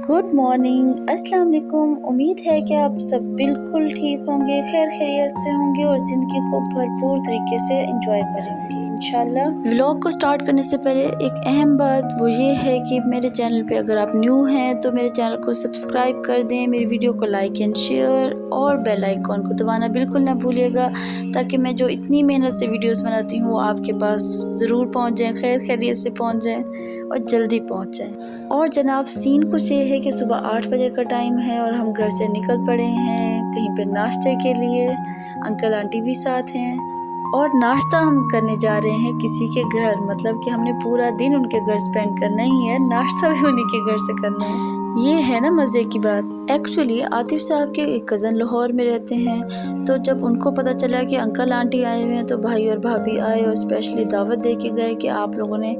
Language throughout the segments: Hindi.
गुड मॉर्निंग, अस्सलाम वालेकुम। उम्मीद है कि आप सब बिल्कुल ठीक होंगे, खैर खैरियत से होंगे और ज़िंदगी को भरपूर तरीके से एंजॉय करेंगे इंशाल्लाह। व्लॉग को स्टार्ट करने से पहले एक अहम बात वो ये है कि मेरे चैनल पे अगर आप न्यू हैं तो मेरे चैनल को सब्सक्राइब कर दें, मेरी वीडियो को लाइक एंड शेयर और बेल आइकॉन को दबाना बिल्कुल ना भूलिएगा, ताकि मैं जो इतनी मेहनत से वीडियोस बनाती हूँ वो आपके पास ज़रूर पहुँच जाएँ, खैर खैरियत से पहुँच जाएँ और जल्दी पहुँच जाएँ। और जनाब, सीन कुछ ये है कि सुबह 8 बजे का टाइम है और हम घर से निकल पड़े हैं कहीं पे नाश्ते के लिए। अंकल आंटी भी साथ हैं और नाश्ता हम करने जा रहे हैं किसी के घर, मतलब कि हमने पूरा दिन उनके घर स्पेंड करना ही है, नाश्ता भी उन्हीं के घर से करना है। ये है ना मज़े की बात। एक्चुअली आतिफ साहब के एक कज़न लाहौर में रहते हैं, तो जब उनको पता चला कि अंकल आंटी आए हुए हैं तो भाई और भाभी आए और स्पेशली दावत दे के गए कि आप लोगों ने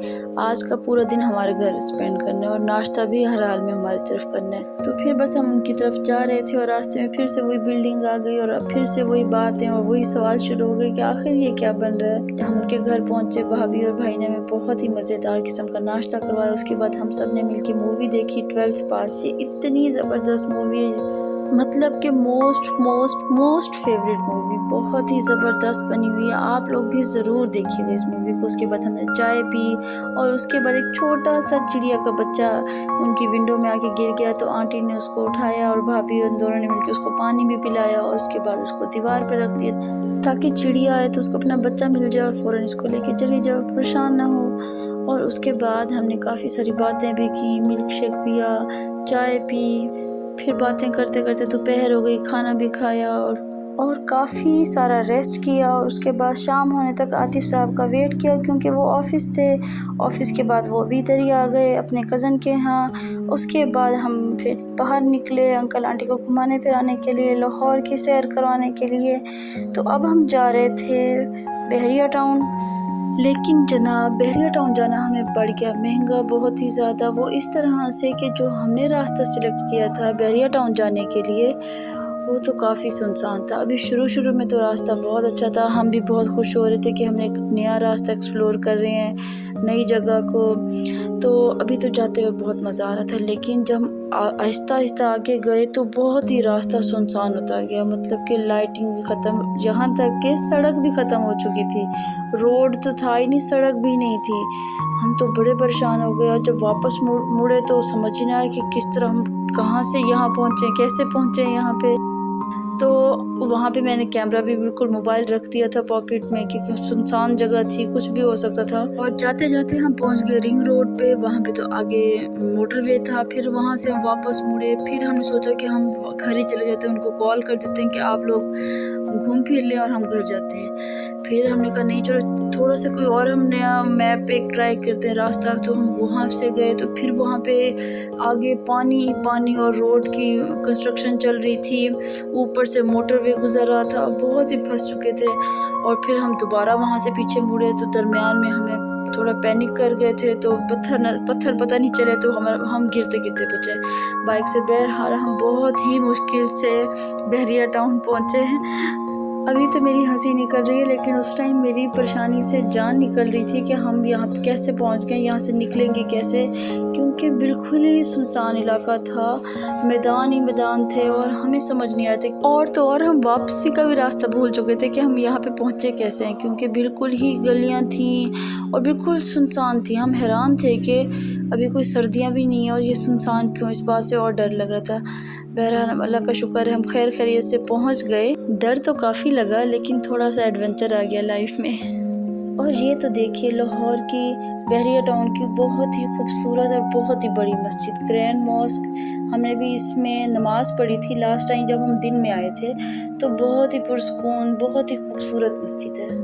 आज का पूरा दिन हमारे घर स्पेंड करना है और नाश्ता भी हर हाल में हमारी तरफ करना है। तो फिर बस हम उनकी तरफ जा रहे थे और रास्ते में फिर से वही बिल्डिंग आ गई और अब फिर से वही बातें और वही सवाल शुरू हो गए कि आखिर ये क्या बन रहा है। हम उनके घर पहुंचे, भाभी और भाई ने हमें बहुत ही मज़ेदार किस्म का नाश्ता करवाया। उसके बाद हम सब ने मिलकर मूवी देखी 12th पास। ये इतनी ज़बरदस्त मूवी है, मतलब कि मोस्ट फेवरेट मूवी, बहुत ही ज़बरदस्त बनी हुई है। आप लोग भी ज़रूर देखिएगा इस मूवी को। उसके बाद हमने चाय पी और उसके बाद एक छोटा सा चिड़िया का बच्चा उनकी विंडो में आके गिर गया, तो आंटी ने उसको उठाया और भाभी और दोनों ने मिलकर उसको पानी भी पिलाया और उसके बाद उसको दीवार पर रख दिया ताकि चिड़िया आए तो उसको अपना बच्चा मिल जाए और फ़ौरन इसको लेके चली जाओ, परेशान ना हो। और उसके बाद हमने काफ़ी सारी बातें भी की, मिल्क शेक पिया, चाय पी, फिर बातें करते करते दोपहर हो गई, खाना भी खाया और काफ़ी सारा रेस्ट किया। और उसके बाद शाम होने तक आतिफ साहब का वेट किया क्योंकि वो ऑफ़िस थे। ऑफ़िस के बाद वो भी इधर ही आ गए अपने कज़न के यहाँ। उसके बाद हम फिर बाहर निकले अंकल आंटी को घुमाने फिराने के लिए, लाहौर की सैर करवाने के लिए। तो अब हम जा रहे थे बहरिया टाउन, लेकिन जनाब बहरिया टाउन जाना हमें पड़ गया महंगा बहुत ही ज़्यादा। वो इस तरह से कि जो हमने रास्ता सिलेक्ट किया था बहरिया टाउन जाने के लिए वो तो काफ़ी सुनसान था। अभी शुरू में तो रास्ता बहुत अच्छा था, हम भी बहुत खुश हो रहे थे कि हमने एक नया रास्ता एक्सप्लोर कर रहे हैं, नई जगह को। तो अभी तो जाते हुए बहुत मज़ा आ रहा था, लेकिन जब आहिस्ता आहिस्ता आगे गए तो बहुत ही रास्ता सुनसान होता गया, मतलब कि लाइटिंग भी ख़त्म, यहाँ तक कि सड़क भी ख़त्म हो चुकी थी। रोड तो था ही नहीं, सड़क भी नहीं थी। हम तो बड़े परेशान हो गए और जब वापस मुड़े तो समझ ही नहीं आया कि किस तरह हम कहाँ से यहाँ पहुँचे, कैसे पहुँचे यहाँ पे। तो वहाँ पे मैंने कैमरा भी बिल्कुल मोबाइल रख दिया था पॉकेट में, क्योंकि सुनसान जगह थी, कुछ भी हो सकता था। और जाते जाते हम पहुँच गए रिंग रोड पे, वहाँ पे तो आगे मोटरवे था। फिर वहाँ से हम वापस मुड़े, फिर हमने सोचा कि हम घर ही चले जाते हैं, उनको कॉल कर देते हैं कि आप लोग घूम फिर लें और हम घर जाते हैं। फिर हमने कहा नहीं चलो थोड़ा सा कोई और हम नया मैप पे ट्राई करते हैं रास्ता। तो हम वहाँ से गए तो फिर वहाँ पे आगे पानी और रोड की कंस्ट्रक्शन चल रही थी, ऊपर से मोटरवे गुजर रहा था, बहुत ही फंस चुके थे। और फिर हम दोबारा वहाँ से पीछे मुड़े तो दरमियान में हमें थोड़ा पैनिक कर गए थे, तो पत्थर पता नहीं चले, तो हम गिरते गिरते बचे बाइक से। बहरहाल हम बहुत ही मुश्किल से बहरिया टाउन पहुँचे हैं। अभी तो मेरी हंसी निकल रही है, लेकिन उस टाइम मेरी परेशानी से जान निकल रही थी कि हम यहाँ पे कैसे पहुँच गए, यहाँ से निकलेंगे कैसे, क्योंकि बिल्कुल ही सुनसान इलाका था, मैदान ही मैदान थे और हमें समझ नहीं आते। और तो और हम वापसी का भी रास्ता भूल चुके थे कि हम यहाँ पे पहुँचे कैसे हैं, क्योंकि बिल्कुल ही गलियाँ थीं और बिल्कुल सुनसान थी। हम हैरान थे कि अभी कोई सर्दियाँ भी नहीं है और ये सुनसान क्यों, इस बात से और डर लग रहा था। बहरहाल अल्लाह का शुक्र है हम खैर खैरियत से पहुंच गए। डर तो काफ़ी लगा, लेकिन थोड़ा सा एडवेंचर आ गया लाइफ में। और ये तो देखिए लाहौर की बहरिया टाउन की बहुत ही खूबसूरत और बहुत ही बड़ी मस्जिद ग्रैंड मॉस्क। हमने भी इसमें नमाज़ पढ़ी थी लास्ट टाइम जब हम दिन में आए थे, तो बहुत ही पुरसकून, बहुत ही खूबसूरत मस्जिद है।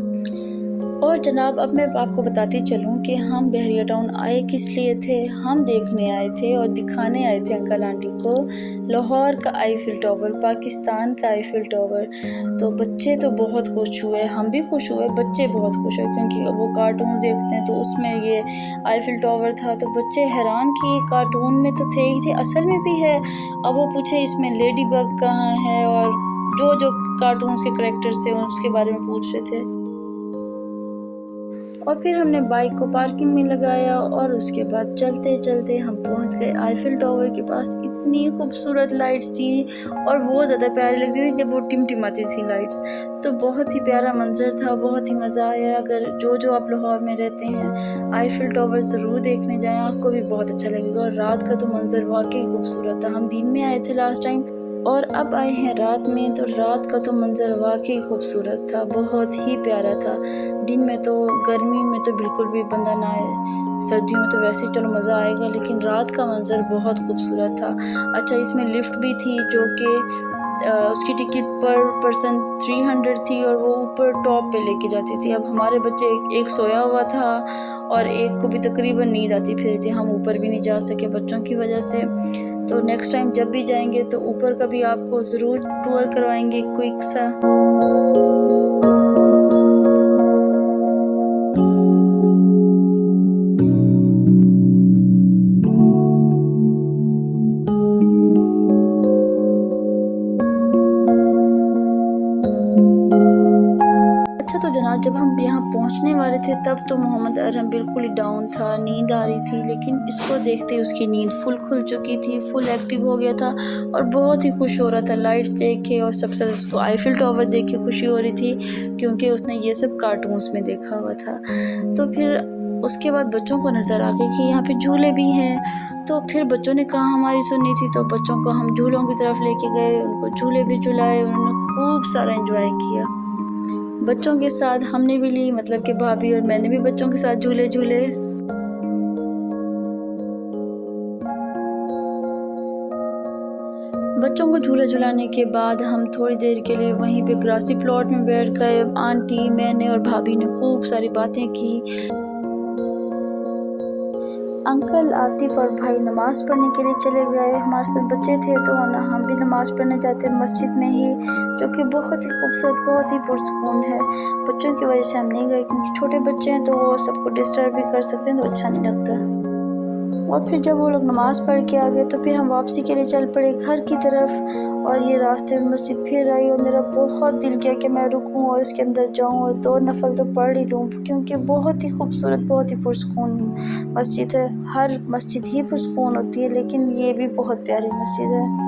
और जनाब अब मैं आपको बताती चलूँ कि हम बहरिया टाउन आए किस लिए थे। हम देखने आए थे और दिखाने आए थे अंकल आंटी को लाहौर का आईफिल टावर, पाकिस्तान का आईफिल टावर। तो बच्चे तो बहुत खुश हुए, हम भी खुश हुए, बच्चे बहुत खुश हुए, क्योंकि वो कार्टून्स देखते हैं तो उसमें ये आईफिल टावर था। तो बच्चे हैरान कि कार्टून में तो थे ही थे, असल में भी है। अब वो पूछे इसमें लेडी बग कहाँ है, और जो कार्टून्स के करैक्टर्स थे उसके बारे में पूछ रहे थे। और फिर हमने बाइक को पार्किंग में लगाया और उसके बाद चलते चलते हम पहुंच गए आईफिल टावर के पास। इतनी खूबसूरत लाइट्स थी और वो ज़्यादा प्यारी लगती थी जब वो टिमटिमाती थी लाइट्स। तो बहुत ही प्यारा मंजर था, बहुत ही मज़ा आया। अगर जो आप लाहौर में रहते हैं आईफिल टावर ज़रूर देखने जाएं, आपको भी बहुत अच्छा लगेगा। और रात का तो मंजर वाकई खूबसूरत था। हम दिन में आए थे लास्ट टाइम और अब आए हैं रात में, तो रात का तो मंजर वाकई खूबसूरत था, बहुत ही प्यारा था। दिन में तो गर्मी में तो बिल्कुल भी बंदा ना आए, सर्दियों में तो वैसे ही चलो मज़ा आएगा, लेकिन रात का मंजर बहुत खूबसूरत था। अच्छा, इसमें लिफ्ट भी थी जो कि उसकी टिकट पर पर्सन 300 थी और वो ऊपर टॉप पे लेके जाती थी। अब हमारे बच्चे एक सोया हुआ था और एक को भी तकरीबन नींद आती फिर थी। हम ऊपर भी नहीं जा सके बच्चों की वजह से। तो नेक्स्ट टाइम जब भी जाएंगे तो ऊपर का भी आपको ज़रूर टूर करवाएंगे क्विक सा। तो जनाब, जब हम यहाँ पहुँचने वाले थे तब तो मोहम्मद अरहम बिल्कुल ही डाउन था, नींद आ रही थी, लेकिन इसको देखते ही उसकी नींद फुल खुल चुकी थी, फुल एक्टिव हो गया था और बहुत ही खुश हो रहा था लाइट्स देख के। और सबसे ज़्यादा उसको आईफिल टावर देख के खुशी हो रही थी क्योंकि उसने ये सब कार्टून्स में देखा हुआ था। तो फिर उसके बाद बच्चों को नज़र आ गई कि यहाँ पे झूले भी हैं। तो फिर बच्चों ने कहा हमारी सुननी थी, तो बच्चों को हम झूलों की तरफ लेके गए, उनको झूले भी झुलाए, उन्होंने खूब सारा एंजॉय किया। बच्चों के साथ हमने भी ली, मतलब कि भाभी और मैंने भी बच्चों के साथ झूले झूले। बच्चों को झूला झुलाने के बाद हम थोड़ी देर के लिए वहीं पे ग्रासी प्लॉट में बैठ गए। आंटी, मैंने और भाभी ने खूब सारी बातें की। अंकल, आतिफ और भाई नमाज़ पढ़ने के लिए चले गए। हमारे साथ बच्चे थे तो ना हम भी नमाज़ पढ़ने जाते मस्जिद में ही, जो कि बहुत ही खूबसूरत, बहुत ही पुरसकून है। बच्चों की वजह से हम नहीं गए क्योंकि छोटे बच्चे हैं तो वो सबको डिस्टर्ब भी कर सकते हैं, तो अच्छा नहीं लगता। और फिर जब वो लोग नमाज़ पढ़ के आ गए तो फिर हम वापसी के लिए चल पड़े घर की तरफ। और ये रास्ते में मस्जिद फिर आई और मेरा बहुत दिल किया कि मैं रुकूं और इसके अंदर जाऊं और 2 नफल तो पढ़ ही लूं, क्योंकि बहुत ही खूबसूरत, बहुत ही पुरसकून मस्जिद है। हर मस्जिद ही पुरसकून होती है, लेकिन ये भी बहुत प्यारी मस्जिद है।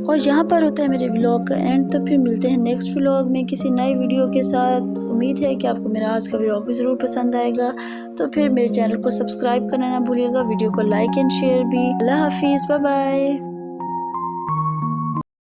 और यहाँ पर होता है मेरे व्लॉग का एंड। तो फिर मिलते हैं नेक्स्ट व्लॉग में किसी नई वीडियो के साथ। उम्मीद है कि आपको मेरा आज का व्लॉग भी ज़रूर पसंद आएगा। तो फिर मेरे चैनल को सब्सक्राइब करना ना भूलिएगा, वीडियो को लाइक एंड शेयर भी। अल्लाह हाफिज़, बाय बाय।